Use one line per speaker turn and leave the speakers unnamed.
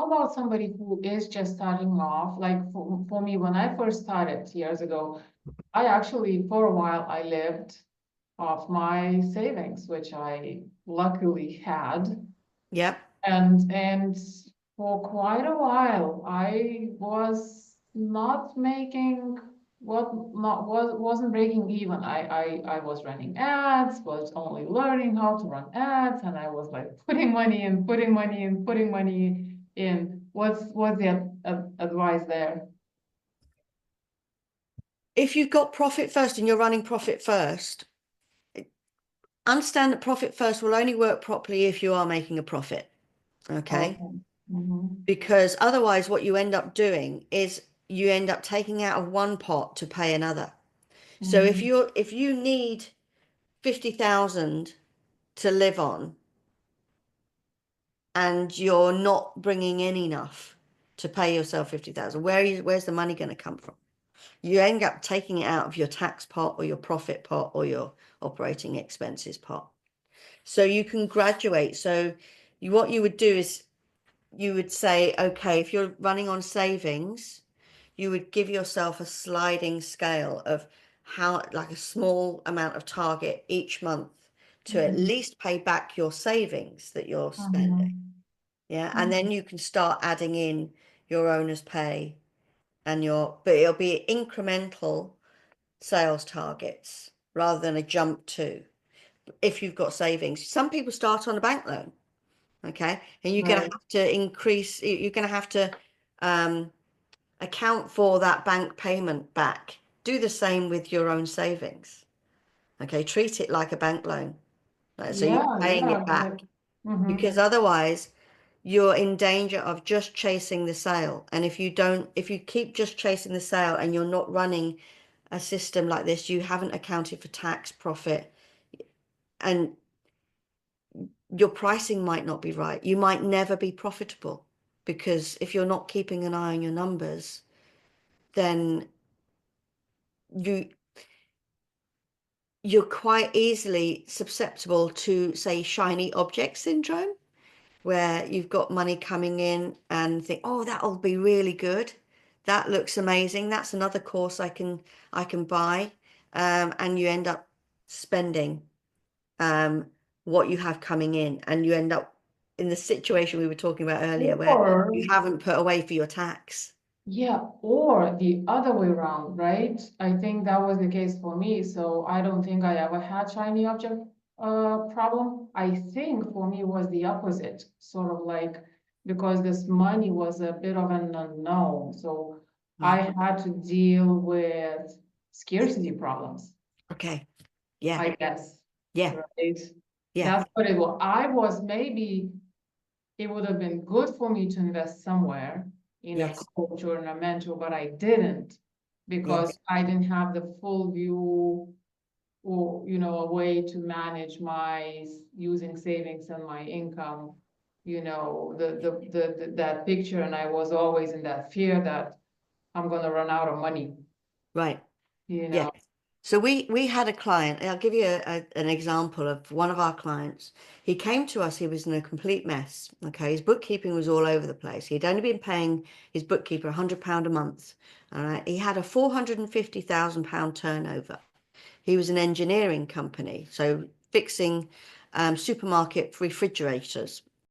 about somebody who is just starting off? Like for me, when I first started years ago, I actually, for a while, I lived off my savings, which I luckily had.
Yep.
And for quite a while, I was not making what not wasn't breaking even. I was running ads, was only learning how to run ads, and I was like putting money in, putting money in, putting money in. What's the advice there?
If you've got profit first and you're running profit first, understand that profit first will only work properly if you are making a profit. Okay.
Okay. Mm-hmm.
Because otherwise, what you end up doing is you end up taking out of one pot to pay another. So
Mm-hmm.
if you need 50,000 to live on and you're not bringing in enough to pay yourself 50,000, where's the money going to come from? You end up taking it out of your tax pot or your profit pot or your operating expenses pot. So you can graduate. So what you would do is you would say, okay, if you're running on savings, you would give yourself a sliding scale of how, like a small amount of target each month to at
Mm-hmm.
least pay back your savings that you're spending.
Mm-hmm.
Yeah. And then you can start adding in your owner's pay and but it'll be incremental sales targets rather than a jump to if you've got savings. Some people start on a bank loan. Okay. And you're going to
Right.
have to increase, you're going to have to um, account for that bank payment back. Do the same with your own savings. Okay. Treat it like a bank loan. So you're
Yeah,
paying
yeah.
it back
Mm-hmm.
because otherwise you're in danger of just chasing the sale. And if you keep just chasing the sale and you're not running a system like this, you haven't accounted for tax, profit, and your pricing might not be right. You might never be profitable because if you're not keeping an eye on your numbers, then you you're quite easily susceptible to, say, shiny object syndrome, where you've got money coming in and think, oh, that'll be really good. That looks amazing. That's another course I can buy. And you end up spending um, what you have coming in, and you end up in the situation we were talking about earlier where
Or
you haven't put away for your tax.
yeah, or the other way around, right? I think that was the case for me. So I don't think I ever had shiny object problem. I think for me it was the opposite, sort of like because this money was a bit of an unknown. So
Yeah.
I had to deal with scarcity problems,
Okay. Yeah.
I guess,
Yeah.
right?
Yeah.
That's what it was. I was maybe it would have been good for me to invest somewhere in a
Yes.
coach or in a mentor, but I didn't
Yes.
because I didn't have the full view or, a way to manage my using savings and my income, that picture. And I was always in that fear that I'm gonna run out of money,
Right.
you
Yeah.
know.
So we had a client. I'll give you an example of one of our clients. He came to us. He was in a complete mess. Okay, his bookkeeping was all over the place. He'd only been paying his bookkeeper £100 a month. All right. He had a £450,000 turnover. He was an engineering company, so fixing supermarket refrigerators.